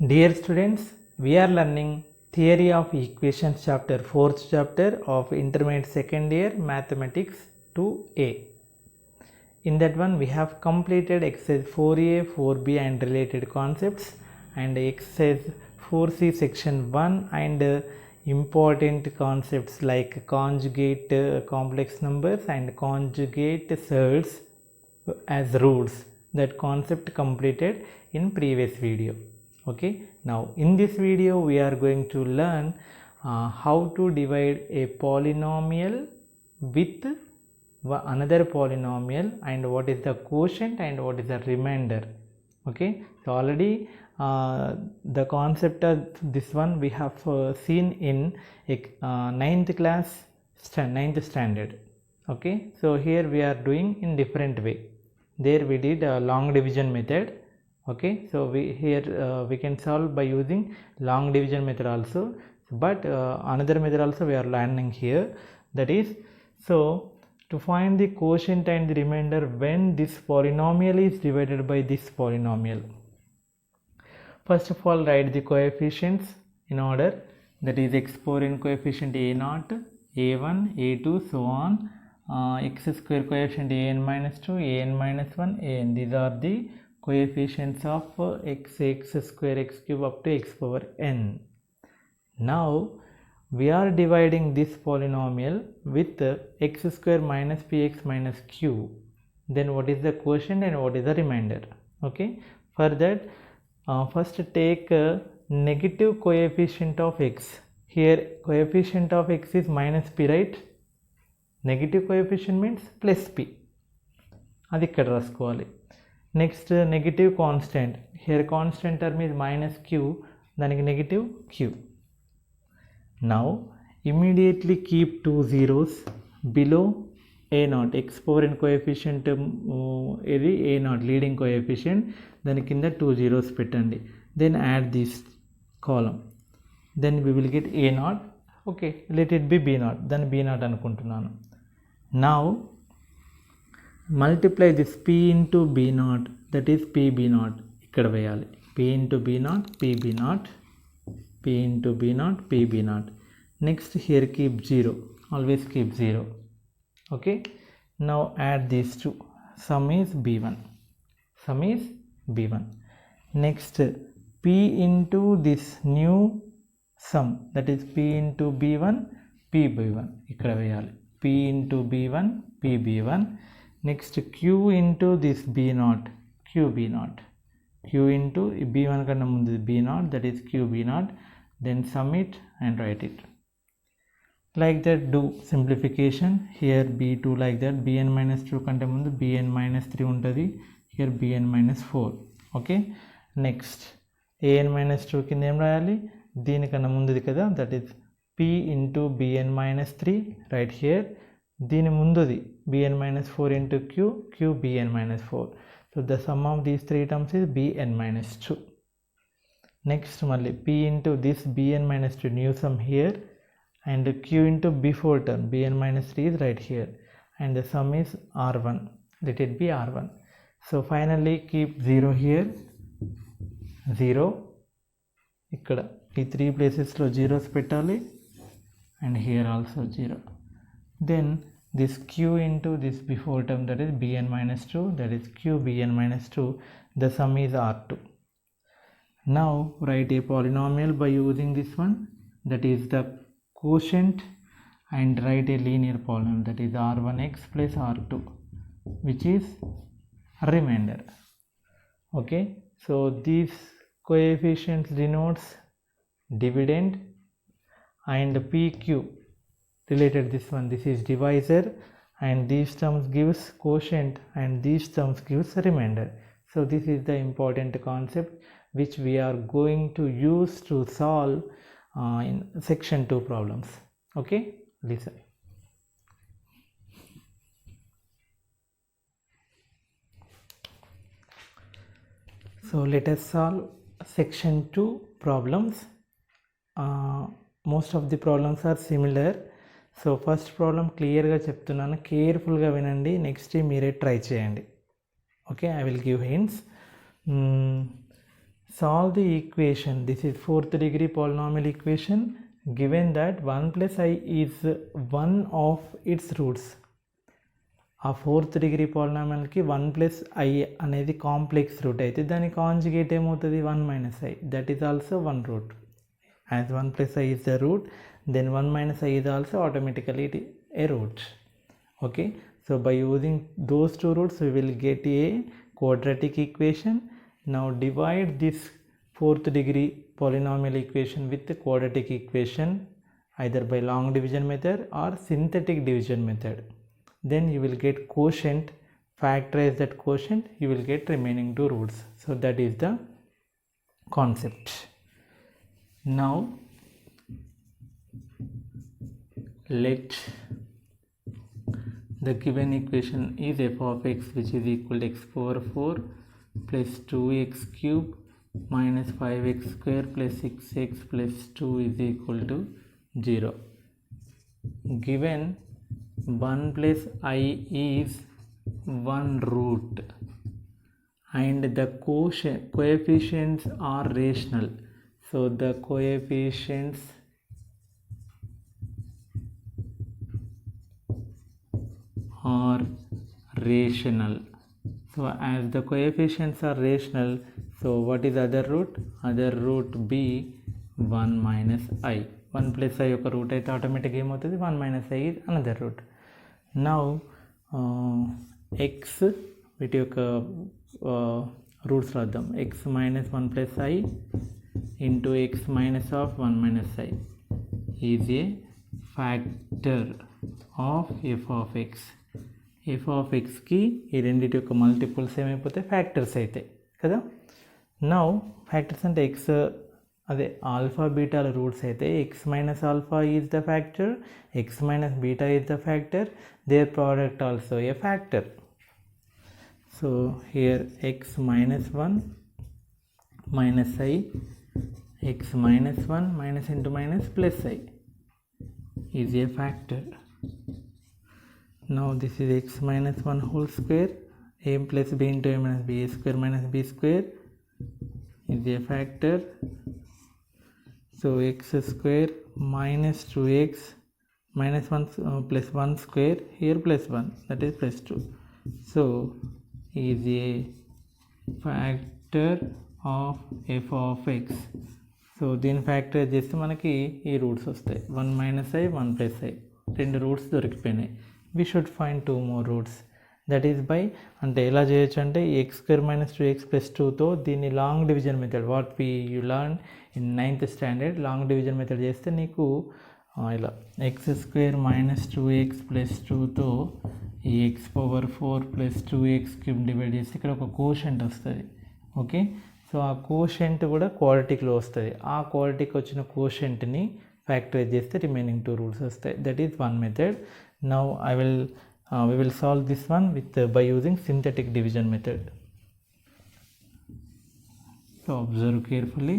Dear students, we are learning Theory of Equations chapter 4th chapter of Intermediate second year Mathematics 2A. In that one we have completed exercise 4A, 4B and related concepts, and exercise 4C section 1 and important concepts like conjugate complex numbers and conjugate surds as rules. That concept completed in previous video. Okay, now in this video we are going to learn how to divide a polynomial with another polynomial and what is the quotient and what is the remainder. Okay, so already the concept of this one we have seen in 9th standard. Okay, so here we are doing in different way. There we did a long division method. Okay, so we can solve by using long division method also, but another method also we are learning here, that is, so to find the quotient and the remainder when this polynomial is divided by this polynomial. First of all, write the coefficients in order, that is exponent coefficient a0, a1, a2, so on, x square coefficient an minus 2, an minus 1, an. These are the coefficients of x square, x cube up to x power n. Now we are dividing this polynomial with x square minus px minus q. Then what is the quotient and what is the remainder? Okay, for that first take negative coefficient of x. Here coefficient of x is minus p, right? Negative coefficient means plus p. అది ఇక్కడ రాసుకోవాలి. Next negative constant, here constant term is minus q, దానికి negative q. Now immediately keep two zeros below a0. exponent coefficient ఇది a0 leading coefficient, దాని కింద two zeros పెట్టండి. Then add this column, then we will get a0. okay, let it be b0, then b0 అనుకుంటున్నాను. Now multiply this p into b0, that is pb0 ఇక్కడ వేయాలి. p into b0 pb0, p into b0 pb0. next here keep 0, always keep 0. okay, now add these two, sum is b1, sum is b1. next p into this new sum, that is p into b1 pb1 ఇక్కడ వేయాలి. p into b1 pb1. next q into this b0 qb0, q into b1 కన్నా ముందు b0, that is qb0. then sum it and write it like that. do simplification, here b2 like that, bn minus 2 కంటే ముందు bn minus 3 ఉంటుంది, here bn minus 4. okay, next an minus 2 కింద ఏం రాయాలి, దీనికన్నా ముందుది కదా, that is p into bn minus 3 right here. దీని ముందుది bn minus 4 into q bn minus 4. so the sum of these three terms is bn minus 2. next మళ్ళీ p into this bn minus 2 new sum here, and q into before term bn minus 3 is right here, and the sum is r1, let it be r1. so finally keep 0 here, 0 ఇక్కడ ఈ 3 ప్లేసెస్లో zeros పెట్టాలి, and here also 0. then this q into this before term, that is bn minus 2, that is q bn minus 2, the sum is r2. now write a polynomial by using this one, that is the quotient, and write a linear polynomial, that is r1x plus r2, which is remainder. okay, so these coefficients denotes dividend, and pq related this one, this is divisor, and these terms gives quotient and these terms gives remainder. so this is the important concept which we are going to use to solve in section 2 problems. okay, listen. so let us solve section 2 problems. most of the problems are similar. So first problem క్లియర్గా చెప్తున్నాను, కేర్ఫుల్గా వినండి, next మీరే try చేయండి. Okay, I will give hints. solve the equation. This is fourth degree polynomial equation given that 1 plus I is one of its roots. ఆ fourth degree పాలినామియల్కి 1 plus I అనేది complex route అయితే దాని conjugate ఏమవుతుంది 1 minus I, that is also one root. As 1 plus I is the root, then 1 minus I is also automatically a root. Okay, so by using those two roots we will get a quadratic equation. Now divide this fourth degree polynomial equation with the quadratic equation either by long division method or synthetic division method. Then you will get quotient. Factorize that quotient, you will get remaining two roots. So that is the concept. Now let the given equation is f of x which is equal to x power 4 plus 2x cube minus 5x square plus 6x plus 2 is equal to 0. Given 1 plus I is one root and the coefficients are rational. So the coefficients are rational. So as the coefficients are rational, so what is other root? Other root be 1 minus I. 1 plus I యొక్క route అయితే ఆటోమేటిక్గా ఏమవుతుంది 1 minus I is another root. Now x వీటి యొక్క roots రాద్దాం. x minus 1 plus I into x minus of 1 minus I is a factor of f of x. f of xకి ఈ రెండింటి యొక్క మల్టిపుల్స్ ఏమైపోతాయి ఫ్యాక్టర్స్ అవుతాయి కదా. నౌ ఫ్యాక్టర్స్ అంటే X అదే ఆల్ఫా బీటాల రూట్స్ అయితే X minus alpha is the factor, X minus beta is the factor, their product also a factor. So here X minus 1 minus I, X minus 1 minus into minus plus I is a factor. Now this is x minus 1 whole square, a plus b into a minus b, a square minus b square is a factor. So x square minus 2x minus 1 plus 1 square, here plus 1, that is plus 2. So is a factor of f of x. So దీని factor చేస్తే మనకి ఈ roots వస్తాయి 1 minus I 1 plus I, రెండు roots దొరికిపోయినాయి. we should find two more roots. That is by అంటే ఎలా చేయొచ్చు అంటే x square minus 2x plus 2తో దీన్ని long division method what you learn in 9th standard long division method చేస్తే నీకు ఇలా x square minus 2x plus 2తో ఈ x power 4 plus 2x cube divide చేస్తే ఇక్కడ ఒక కోషెంట్ వస్తుంది. ఓకే, సో ఆ కోషెంట్ కూడా క్వాడ్రాటిక్లో వస్తుంది. ఆ క్వాడ్రాటిక్ వచ్చిన కోషెంట్ని ఫ్యాక్టరైజ్ చేస్తే రిమైనింగ్ టూ రూట్స్ వస్తాయి. That is one method. Now we will solve this one with by using synthetic division method. So observe carefully.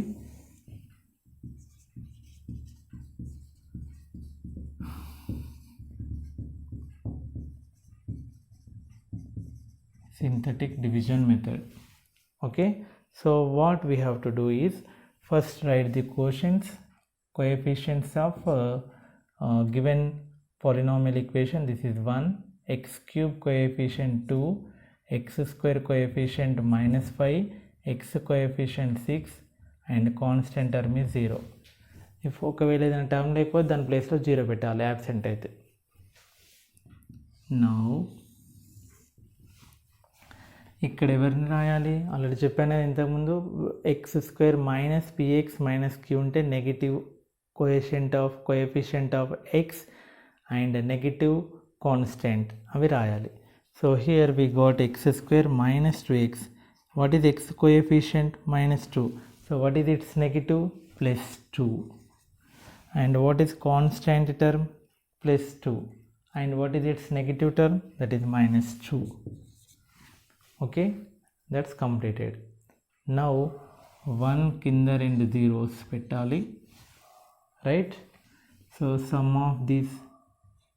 Synthetic division method. Okay, so what we have to do is first write the coefficients of given polynomial equation. This is 1, x cube coefficient 2, x square coefficient minus 5, x coefficient 6 and constant term is 0. if ఒకవేళ ఏదైనా term లేకపోతే దాని ప్లేస్లో 0 పెట్టాలి absent అయితే. Now ఇక్కడ ఎవరిని రాయాలి ఆల్రెడీ చెప్పాను ఇంతకుముందు. X square minus p x minus q ఉంటే negative coefficient of x and negative constant అవి రాయాలి. So here we got x square minus 2x. what is x coefficient? minus 2. so what is its negative? plus 2. and what is constant term? plus 2. and what is its negative term? that is minus 2. okay, that's completed. now 1 కింద రెండు zeros పెట్టాలి, right? so sum of these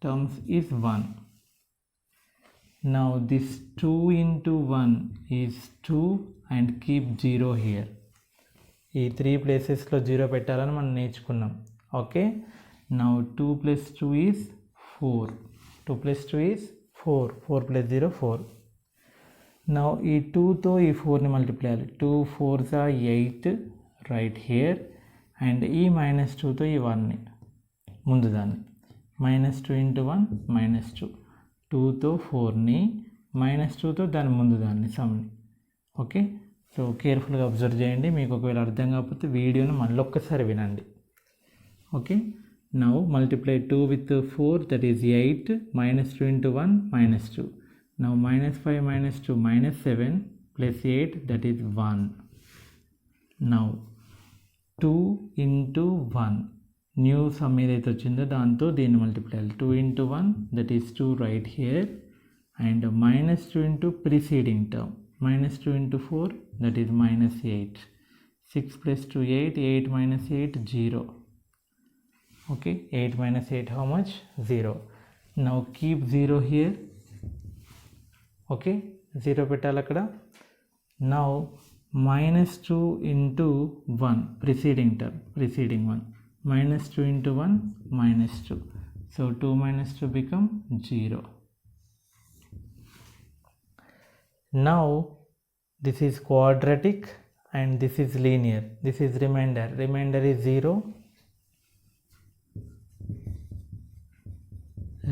terms is 1. now this 2 into 1 is 2 and keep 0 here. ఈ 3 ప్లేసెస్లో 0 పెట్టాలని మనం నేర్చుకున్నాం. Okay, now 2 + 2 is 4. 2 + 2 is 4. 4 + 0 4. Now ఈ 2తో ఈ 4ని మల్టిప్లై చేయాలి. 2 4s are 8 right here. And ఈ -2తో ఈ 1ని ముందు దాన్ని -2 × 1 -2. 2తో 4ని -2తో దాని ముందు దాన్ని సమ్ని. ఓకే, సో కేర్ఫుల్గా అబ్జర్వ్ చేయండి. మీకు ఒకవేళ అర్థం కాకపోతే వీడియోని మళ్ళీ ఒక్కసారి వినండి. Okay, now multiply 2 with 4, that is 8. -2 × 1 -2. Now -5 -2 -7 + 8, that is 1. Now 2 × 1 new some ఏదైతే వచ్చిందో దాంతో దీన్ని మల్టిప్లై చేయాలి. 2 × 1, that is 2 right here. And -2 into preceding term. -2 × 4, that is -8. 6 + 2 8. 8 - 8 0. Okay, 8 - 8 how much? 0. Now keep 0 here. Okay, 0 పెట్టాలి అక్కడ. Now -2 × 1 preceding term, preceding one. -2 × 1 -2. So 2 - 2 become 0. Now this is quadratic and this is linear. This is remainder. Remainder is 0.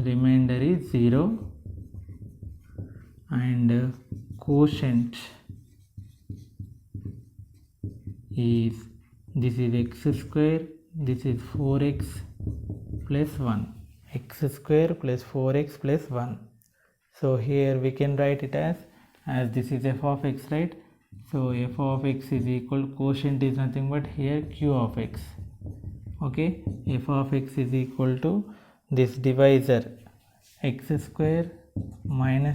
Remainder is 0. And quotient is, this is x², this is 4x + 1. x² + 4x + 1. So here we can write it as this is f of x, right? So f of x is equal, quotient is nothing but here q of x. Okay, f of x is equal to this divisor x²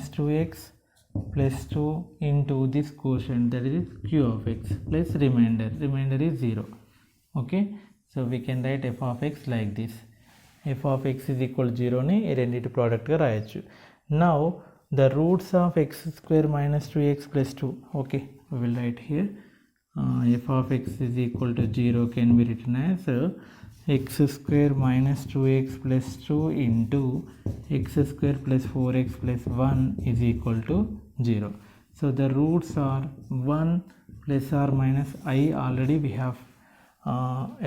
- 2x + 2 into this quotient, that is q of x, plus remainder. Remainder is 0. Okay, so we can write f of x like this. f of x is equal to 0 ని రెండింటి ప్రోడక్ట్గా రాయొచ్చు. Now the roots of x² - 2x + 2. Okay, we will write here f of x is equal to 0 can be written as x² - 2x + 2 into x² + 4x + 1 is equal to 0. So the roots are 1 ± I. Already we have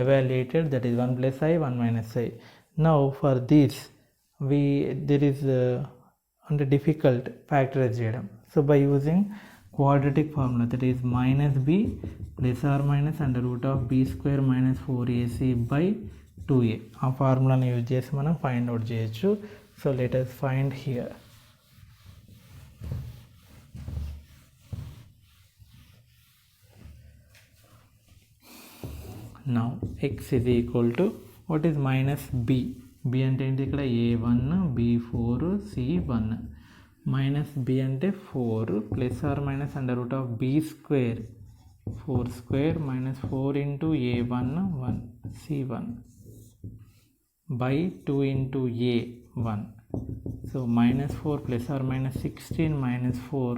evaluated, that is 1 + I, 1 - I. Now for this there is difficult factorize చేయడం. So by using quadratic formula, that is -b ± √b² - 4ac / 2a. ఆ ఫార్ములాని use చేసి మనం find out చేయొచ్చు. So let us find here. Now x is equal to, what is -b? b అంటే ఏంటి ఇక్కడ? a1 b4 c1. -b అంటే 4 ± √b². 4² - 4 into a1 1 c1 by 2 into a1. So -4 ± 16 - 4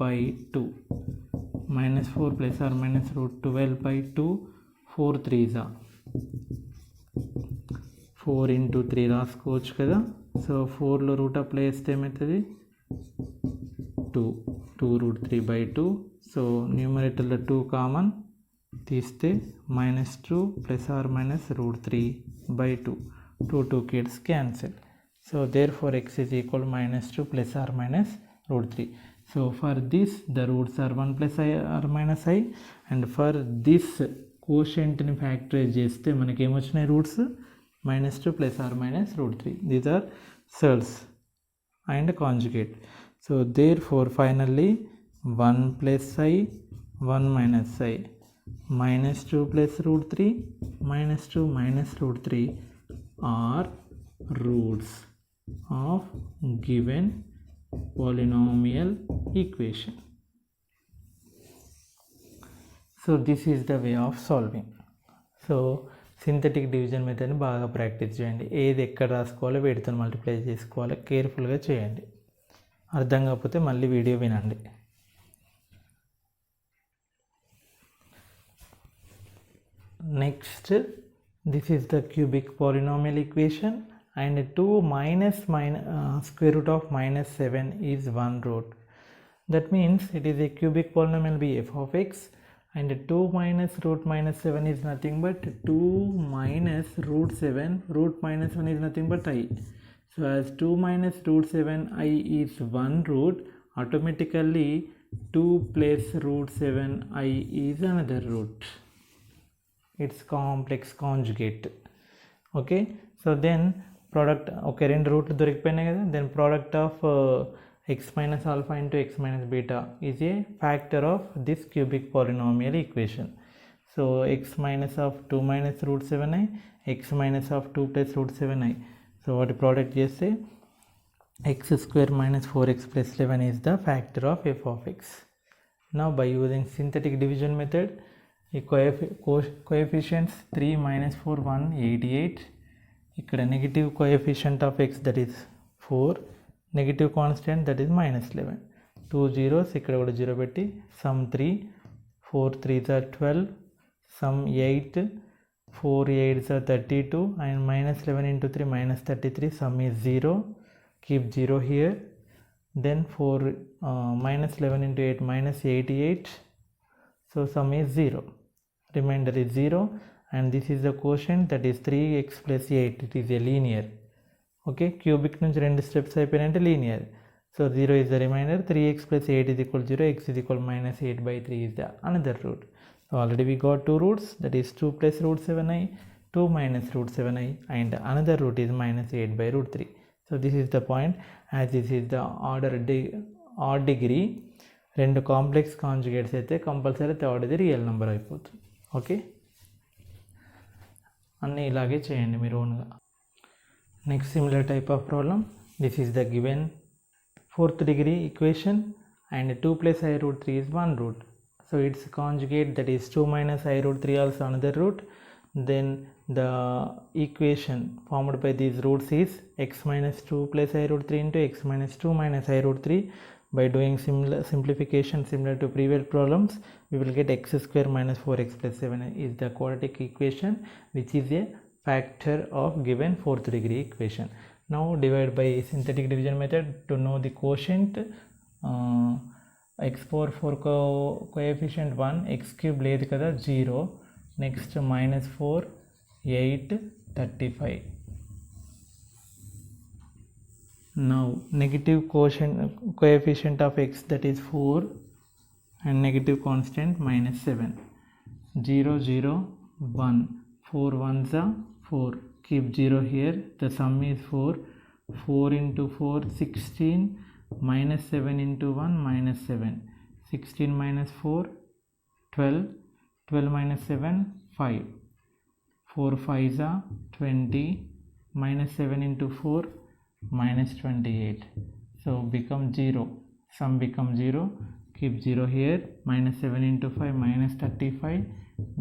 by 2. -4 ± √12 by 2. 4 3s are 4 into 3 రాసుకోవచ్చు కదా. So 4లో route apply చేస్తే ఏమవుతుంది? 2. 2√3 by 2. So న్యూమరేటర్లో 2 common తీస్తే -2 ± √3 by 2. 2 kids cancel. So therefore x is equal to -2 ± √3. So for this the roots are 1 + I or -I, and for this quotientని factorise చేస్తే మనకి ఏమొచ్చినాయి roots? -2 ± √3. These are cells and conjugate. So therefore finally 1 + I 1 - I -2 + √3 -2 - √3 are roots of given polynomial equation. So this is the way of solving. So synthetic division మెథడ్ని బాగా practice చేయండి. ఏది ఎక్కడ రాసుకోవాలో వీటితో మల్టిప్లై చేసుకోవాలో కేర్ఫుల్గా చేయండి. అర్థం కాకపోతే మళ్ళీ వీడియో వినండి. Next, this is the cubic polynomial equation, and 2 minus square root of minus 7 is 1 root. That means it is a cubic polynomial be f of x, and 2 minus root minus 7 is nothing but 2 minus root 7, root minus 1 is nothing but I. So as 2 minus root 7 I is 1 root, automatically 2 plus root 7 I is another root. It's complex conjugate. Okay, so then product, okay, రెండు రూట్లు దొరికిపోయినాయి కదా, then product of x minus alpha into x minus beta is a factor of this cubic polynomial equation. So x minus of 2 minus root 7i, x minus of 2 plus root 7i. So what product చేస్తే x square minus 4x plus 11 is the factor of f of x. Now by using synthetic division method, coefficients 3 minus 4 1 88, ఇక్కడ negative coefficient of x that is 4, negative constant that is minus 11, 2 zeros ఇక్కడ కూడా 0 పెట్టి, sum 3, 4 3s are 12, sum 8, 4 8s are 32, and minus 11 into 3 minus 33, sum is 0, keep 0 here, then 4 minus 11 into 8 minus 88, so sum is 0, remainder is 0, and this is the quotient that is 3x plus 8, it is a linear. Okay, cubic నుంచి రెండు steps అయిపోయినంటే linear. So 0 is the remainder, 3x plus 8 is equal 0, x is equal minus 8 by 3 is the another root. So already we got two roots, that is 2 plus root 7i, 2 minus root 7i, and another root is minus 8 by root 3. So this is the point, as this is the odd degree, రెండు complex కాంజుగేట్స్ అయితే compulsory థర్డ్ది real number అయిపోతుంది. Okay, అన్నీ ఇలాగే చేయండి మీరు ఓన్గా. Next similar type of problem, this is the given 4th degree equation, and 2 plus I root 3 is 1 root. So its conjugate, that is 2 minus I root 3 also another root. Then the equation formed by these roots is x minus 2 plus I root 3 into x minus 2 minus I root 3. By doing simplification similar to previous problems, we will get x square minus 4x plus 7 is the quadratic equation, which is a factor of given 4th degree equation. Now divide by synthetic division method to know the quotient. X power 4 coefficient 1, x cube లేదు కదా 0, next minus 4 8 35. Now negative coefficient of x, that is 4, and negative constant minus 7, 0 0 1, 4 1s are 4, keep 0 here, the sum is 4, 4 into 4 16, minus 7 into 1 minus 7, 16 minus 4 12, 12 minus 7 5, 4 5s are 20, minus 7 into 4 minus 28, so become 0, sum become 0, keep 0 here, minus 7 into 5 minus 35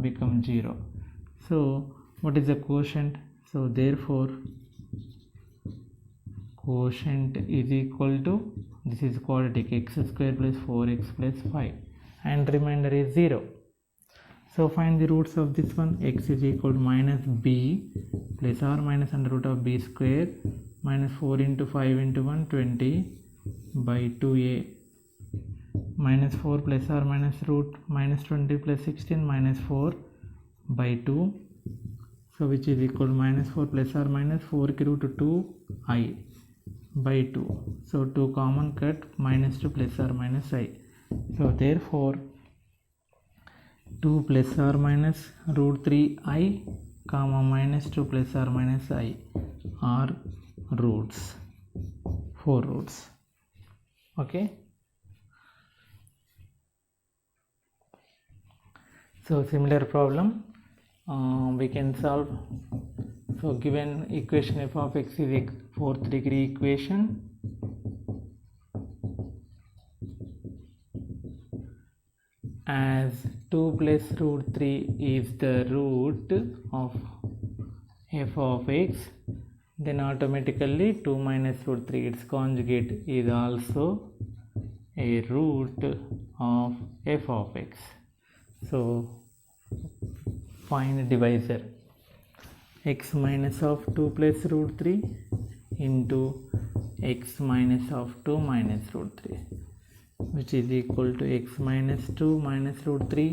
become 0. So what is the quotient? So therefore quotient is equal to, this is quadratic, x square plus 4x plus 5, and remainder is 0. So find the roots of this one. X is equal to minus b plus or minus under root of b square minus 4 into 5 into 1 20 by 2a, minus 4 plus or minus root minus 20 plus 16 minus 4 by 2, so which is equal to minus 4 plus or minus 4 ki root 2i by 2, so 2 common cut, minus 2 plus or minus I. So therefore 2 plus or minus root 3i comma minus 2 plus or minus I are roots, 4 roots. Okay, so similar problem we can solve. So given equation f of x is a 4th degree equation, as 2 plus root 3 is the root of f of x, then automatically 2 minus root 3 its conjugate is also a root of f of x. So find divisor. X minus of 2 plus root 3 into x minus of 2 minus root 3, which is equal to x minus 2 minus root 3,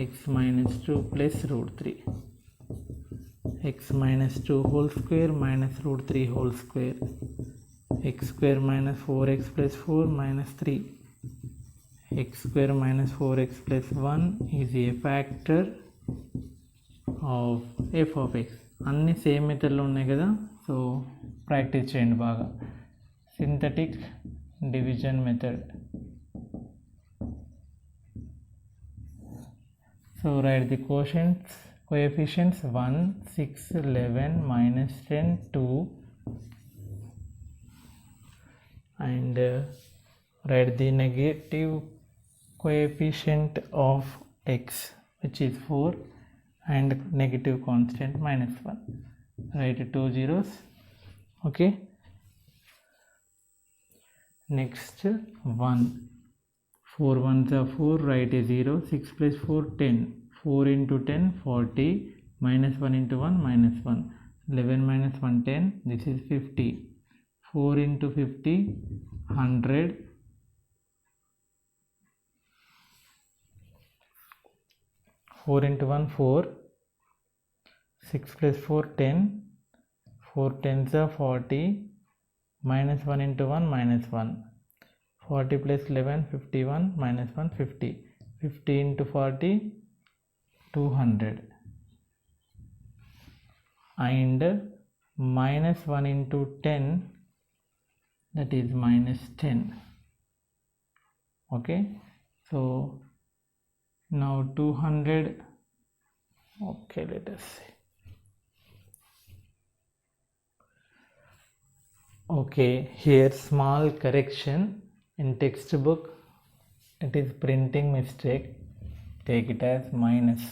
x minus 2 plus root 3, x minus 2 whole square minus root 3 whole square, x square minus 4x plus 4 minus 3, x square minus 4x plus 1 is a factor of f of x. అన్ని same మెథడ్లో ఉన్నాయి కదా, so practice చేయండి బాగా. Synthetic division method. So right the coefficients 1, 6, 11, minus 10, 2, and write the negative coefficient of x, which is 4, and negative constant minus 1. Write 2 zeros. Okay, next 1, 4 ones are 4, write a 0, 6 plus 4 10, 4 into 10 40, minus 1 into 1 minus 1, 11 minus 1 10, this is 50, 4 into 50 100, 4 into 1 4, 6 plus 4 10, 4 tens are 40, minus 1 into 1 minus 1, 40 plus 11 51, minus 1 50, 50 into 40 200, and minus 1 into 10, that is minus 10. Okay, so now 200. Okay, let us see. Okay, here small correction in textbook, it is printing mistake, take it as minus,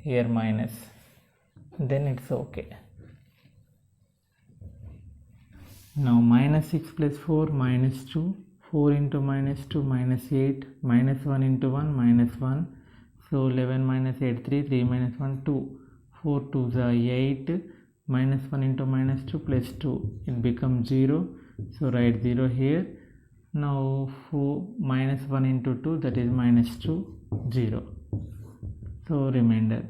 here minus, then it's okay. Now minus 6 plus 4 minus 2, 4 into minus 2 minus 8, minus 1 into 1 minus 1, so 11 minus 8 3, 3 minus 1 2, 4 2s are 8, minus 1 into minus 2 plus 2, it becomes 0, so write 0 here. Now 4 minus 1 into 2, that is minus 2, 0, so remainder.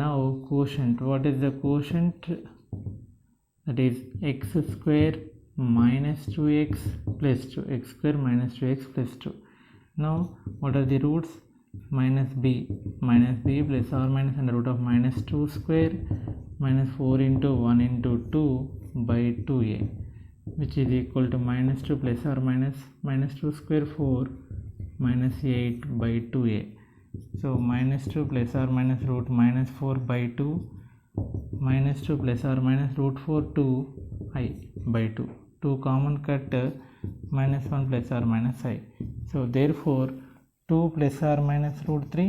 Now quotient, what is the quotient? That is x square minus 2x plus 2, x square minus 2x plus 2. Now what are the roots? Minus b plus or minus under root of minus 2 square minus 4 into 1 into 2 by 2a, which is equal to minus 2 plus or minus 2 square 4 minus 8 by 2a. So minus 2 plus or minus root minus 4 by 2, minus 2 plus or minus root 4 2i by 2, 2 common cut, minus 1 plus or minus I. So therefore 2 plus or minus root 3,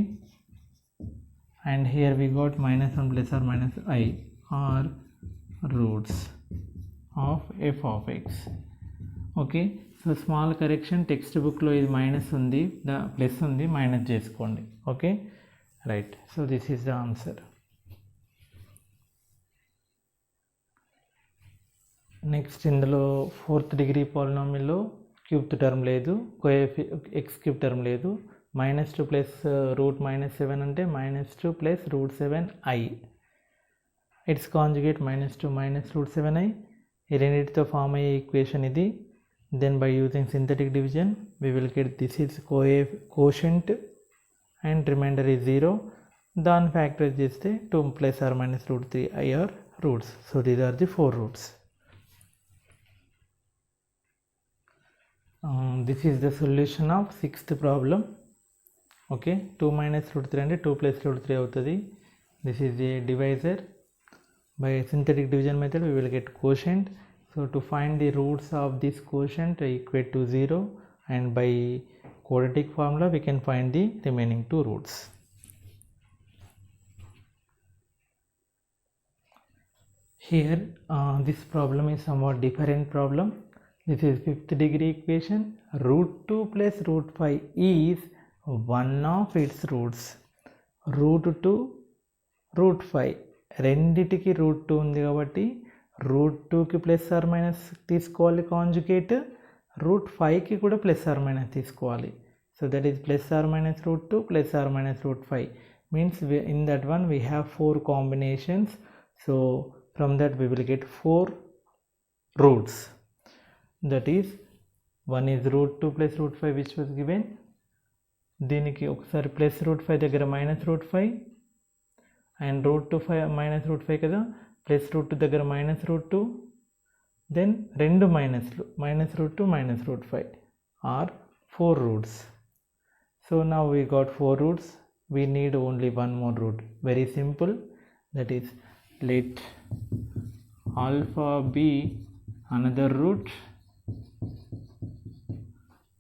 and here we got minus 1 plus or minus I are roots of f of x. Okay, so small correction, textbook lo ఇది minus ఉంది, the plus ఉంది, minus చేసుకోండి. Okay, right, so this is the answer. Next ఇందులో 4th degree పాలినామిల్లో క్యూబ్త్ term లేదు, x cube term లేదు, minus 2 plus root minus 7 అంటే minus 2 plus root 7i, it's conjugate minus 2 minus root 7i, ఈ రెండింటితో ఫామ్ అయ్యే ఈక్వేషన్ ఇది. Then by using synthetic division we will get this is quotient and remainder is 0. దాన్ని factor చేస్తే 2 plus or minus root 3i are roots. So these are the 4 roots. This is the solution of 6th problem. Okay, 2 minus root 3 అంటే 2 plus root 3 అవుతుంది. This is a divisor. By synthetic division method we will get quotient. So to find the roots of this quotient equate to 0, and by quadratic formula we can find the remaining 2 roots. Here this problem is somewhat different problem. This is 5th degree equation. Root 2 plus root 5 is one of its roots. Root 2 root 5 రెండిటికి root 2 ఉంది కాబట్టి root 2కి plus or minus తీసుకోవాలి conjugate, root 5కి కూడా plus or minus తీసుకోవాలి. So that is plus or minus root 2 plus or minus root 5 means in that one we have 4 combinations. So from that we will get 4 roots, that is one is root 2 plus root 5 which was given. దీనికి ఒకసారి plus root 5 దగ్గర minus root 5 and root 2 5 minus root 5 కదా, plus root 2 దగ్గర minus root 2, then రెండు మైనస్లు minus root 2 minus root 5 or 4 roots. So now we got 4 roots. We need only one more root. Very simple. That is, let alpha be another root.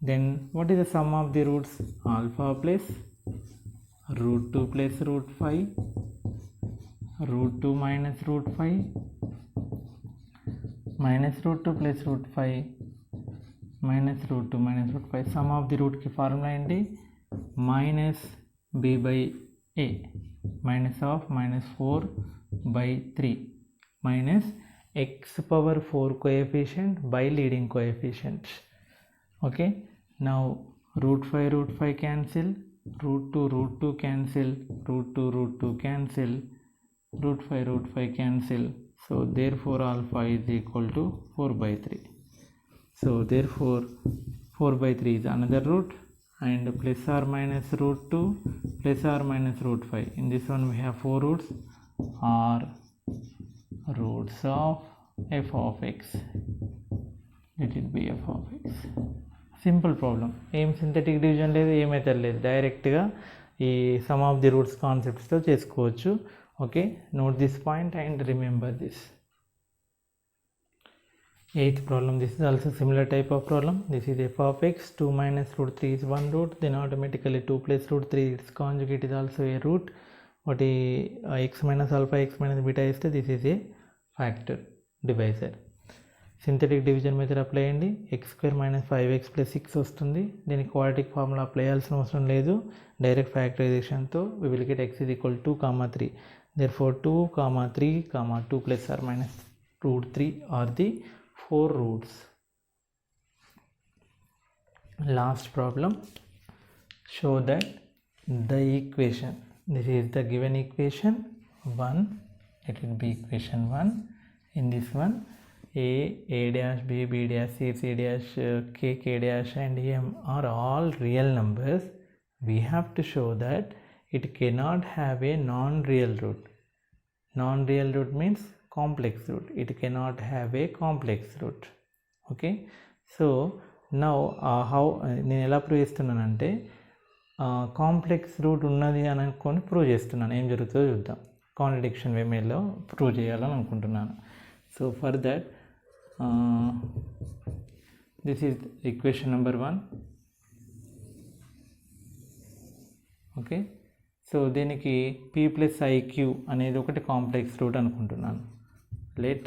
Then what is the sum of the roots? Alpha plus root 2 plus root 5, root 2 minus root 5, minus root 2 plus root 5, minus root 2 minus root 5. Sum of the root की formula ఏంటి? minus b by a, minus of minus 4 by 3 minus x power 4 coefficient by leading coefficient. Okay, now root 5 cancel, root 2 cancel, root 2 cancel, root 5 cancel. So therefore alpha is equal to 4 by 3. So therefore 4 by 3 is another root, and plus or minus root 2 plus or minus root 5. In this one we have 4 roots are roots of f of x. Let it be f of x. Simple problem, ఏం synthetic division లేదు, ఏ method లేదు, డైరెక్ట్గా ఈ some of the roots కాన్సెప్ట్స్తో చేసుకోవచ్చు. Okay, note this point and remember this. Eighth problem, this is also similar type of problem. This is f of x, 2 minus root 3 is one root, then automatically 2 plus root 3 its conjugate is also a root. What is x minus alpha x minus beta is this is a factor divisor. Synthetic division method apply అయ్యండి. X square minus 5x plus 6 వస్తుంది. దీనికి quadratic formula apply చేయాల్సిన అవసరం లేదు, direct ఫ్యాక్టరైజేషన్తో we will get x is equal to 2, 3. Therefore 2, 3, 2 plus or minus root 3 are the 4 roots. Last problem, show that the equation, this is the given equation 1, it will be equation 1. In this one a dash b dash c dash k dash and m are all real numbers. We have to show that it cannot have a non-real root. Non-real root means complex root. It cannot have a complex root. Okay, so now how నేను ఎలా prove చేస్తున్నానంటే complex route ఉన్నది అని అనుకొని prove చేస్తున్నాను. ఏం జరుగుతుందో చూద్దాం. కాంట్రడిక్షన్ వేలో ప్రూవ్ చేయాలని అనుకుంటున్నాను. So for that this is equation number 1. Okay, so దీనికి p ప్లస్ iq అనేది ఒకటి కాంప్లెక్స్ రూట్ అనుకుంటున్నాను. let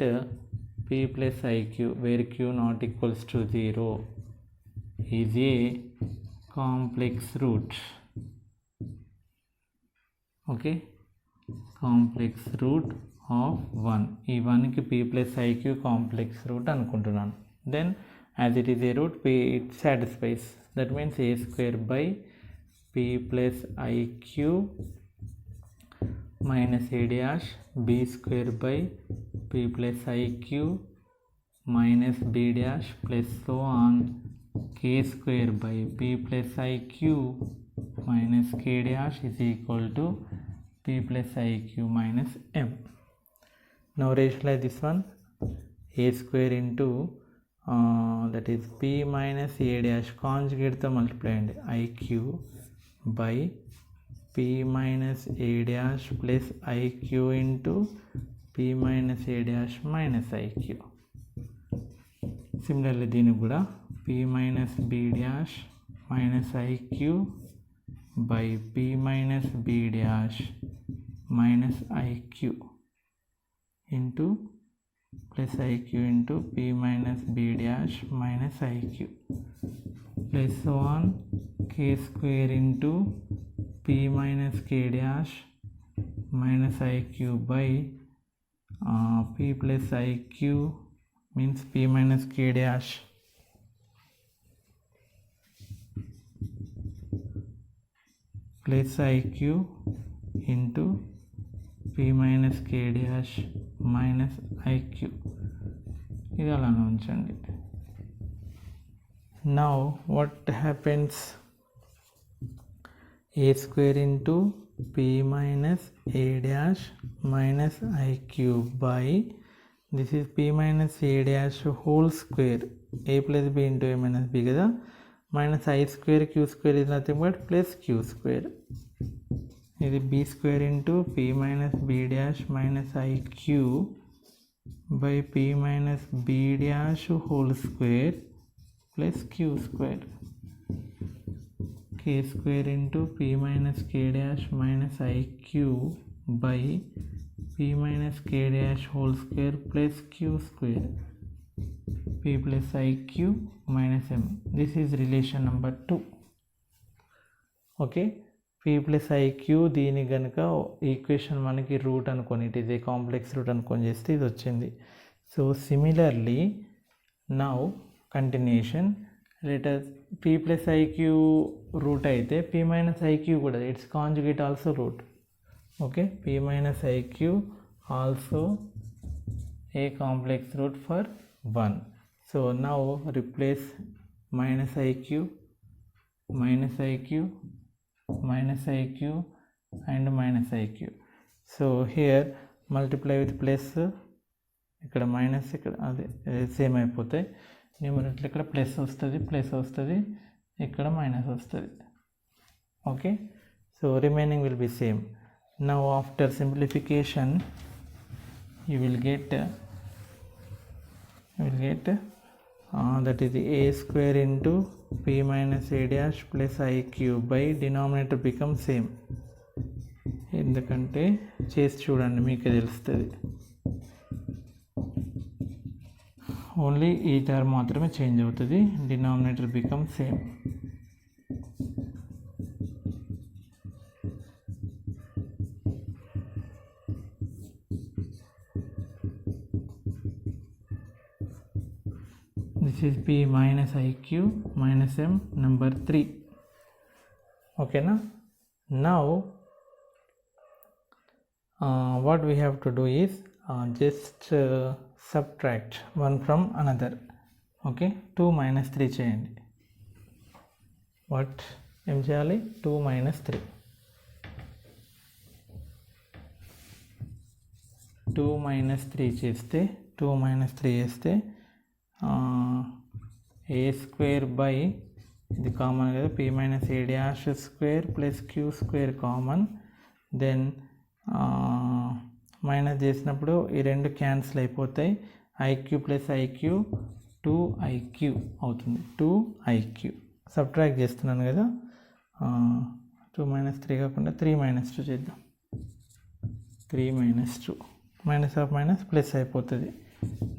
p plus iq where q not equals to 0 is a complex root. Okay, complex root of 1. ఈ 1కి p plus iq complex root అనుకుంటున్నాను. then as it is a root, p it satisfies, that means a square by p plus iq minus a dash b square by p plus iq minus b dash plus so on k square by p plus iq minus k dash is equal to p plus iq minus m. Now rationalize this one. A square into that is p minus a dash conjugate the multiply and iq by p minus a dash plus iq into p minus a dash minus iq. Similarly దీనికి కూడా p minus b dash minus iq by p minus b dash minus iq into plus iq into p minus b dash minus iq plus so on k square into p minus k dash minus iq by p plus iq means p minus k dash plus iq into p minus k dash minus iq. ఇది అలానే ఉంచండి. Now what happens? A square into p minus a dash minus iq by this is p minus a dash whole square, a plus b into a minus b కదా, minus I square q square is nothing but plus q square. ఇది b square into p minus b dash minus iq by p minus b dash whole square plus q square. K square into p minus k dash minus iq by p minus k dash whole square plus q square. P plus iq minus m. This is relation number 2. Okay. p plus iq దీని కనుక equation మనకి root అనుకొని, it is a complex root అనుకొని చేస్తే ఇది వచ్చింది. So similarly now continuation letters p plus iq root అయితే p minus iq కూడా it's conjugate also root. Okay, p minus iq also a complex root for 1. So now replace minus iq minus iq minus iq and minus iq. So here multiply with plus, ఇక్కడ minus ఇక్కడ అదే same అయిపోతాయి. Numerator ఇక్కడ plus వస్తుంది, plus వస్తుంది, ఇక్కడ minus వస్తుంది. Okay, so remaining will be same. Now after simplification you will get that is a square into p minus a dash plus iq by denominator become same. ఎందుకంటే చేసి చూడండి మీకు తెలుస్తుంది. ఓన్లీ ఈ టర్మ్ మాత్రమే చేంజ్ అవుతుంది, denominator become same. This is p minus iq minus m number 3. Okay na? Now what we have to do is just subtract one from another. Okay, 2 minus 3 చేయండి. What ఏం చేయాలి? 2 minus 3. 2 minus 3 చేస్తే 2 minus 3 చేస్తే a square by ఇది common కదా, p minus a dash square plus q square common. Then minus చేసినప్పుడు ఈ రెండు క్యాన్సిల్ అయిపోతాయి. ఐక్యూ ప్లస్ ఐక్యూ 2iq అవుతుంది. 2iq సబ్ట్రాక్ట్ చేస్తున్నాను కదా, 2 minus 3 కాకుండా 3 minus 2 చేద్దాం. 3 minus 2 minus of minus plus అయిపోతుంది.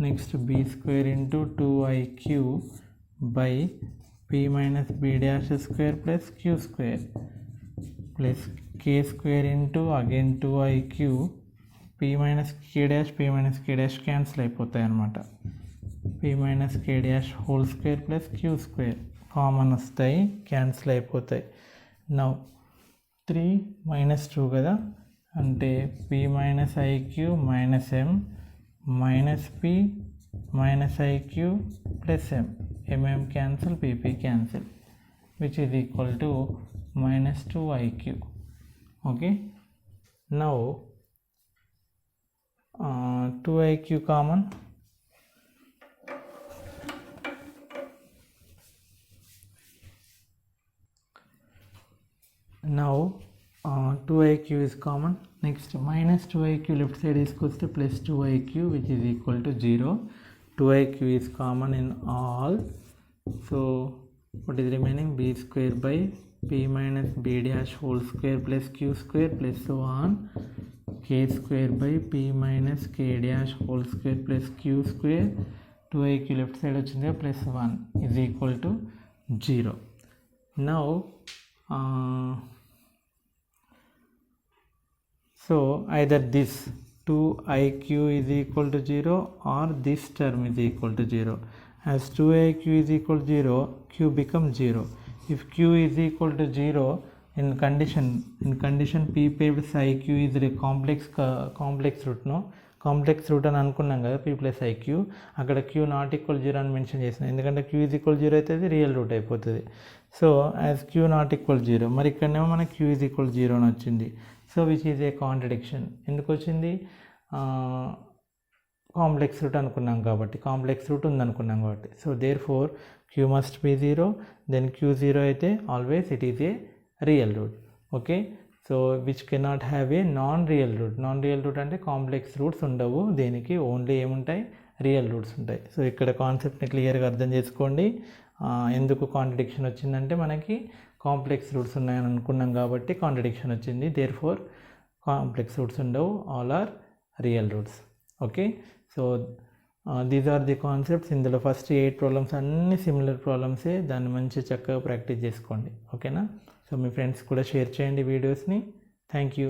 Next b square into 2iq by p minus b dash square plus q square plus k square into again 2iq p minus k dash cancel అయిపోతాయి అన్నమాట. p minus k dash whole square plus q square common వస్తాయి, cancel అయిపోతాయి. Now 3 minus 2 కదా, అంటే p minus iq minus m minus p minus iq plus m. mm cancel, pp cancel, which is equal to minus 2iq. Okay, now 2iq common. Now 2iq is common. Next minus 2iq left side తీసుకొస్తే plus 2iq which is equal to 0. 2iq is common in all. So what is remaining? b square by p minus b dash whole square plus q square plus so on. k square by p minus k dash whole square plus q square. 2iq left side వచ్చింది plus 1 is equal to 0. Now so either this 2iq is equal to 0 or this term is equal to 0. As 2iq is equal to 0, q becomes 0. If q is equal to 0, in condition p pairs iq is a complex root, no? Complex root అని అనుకున్నాం కదా p plus iq, అక్కడ q not equal 0 అని mention చేసిన, ఎందుకంటే q is equal 0 అయితే అది real route అయిపోతుంది. So as q not equal 0, మరి ఇక్కడనేమో మనకి q ఈజ్ ఈక్వల్ 0 అని వచ్చింది. So which is a contradiction. ఎందుకు వచ్చింది? కాంప్లెక్స్ రూట్ అనుకున్నాం కాబట్టి, కాంప్లెక్స్ రూట్ ఉందనుకున్నాం కాబట్టి. So therefore q must be 0, then q 0 అయితే always it is a real root. Okay, so which cannot have a non real root. Non real root అంటే complex roots ఉండవు, దీనికి only ఏముంటాయి? Real roots ఉంటాయి. So ఇక్కడ కాన్సెప్ట్ని క్లియర్గా అర్థం చేసుకోండి. ఎందుకు కాంట్రడిక్షన్ వచ్చిందంటే మనకి కాంప్లెక్స్ రూట్స్ ఉన్నాయని అనుకున్నాం కాబట్టి కాంట్రడిక్షన్ వచ్చింది. దేర్ ఫోర్ కాంప్లెక్స్ రూట్స్ ఉండవు, all are real roots. Okay, so these are the concepts. ఇందులో ఫస్ట్ 8 ప్రాబ్లమ్స్ అన్నీ సిమిలర్ ప్రాబ్లమ్సే, దాన్ని మంచి చక్కగా ప్రాక్టీస్ చేసుకోండి. ఓకేనా? సో మీ ఫ్రెండ్స్ కూడా షేర్ చేయండి వీడియోస్ని. Thank you.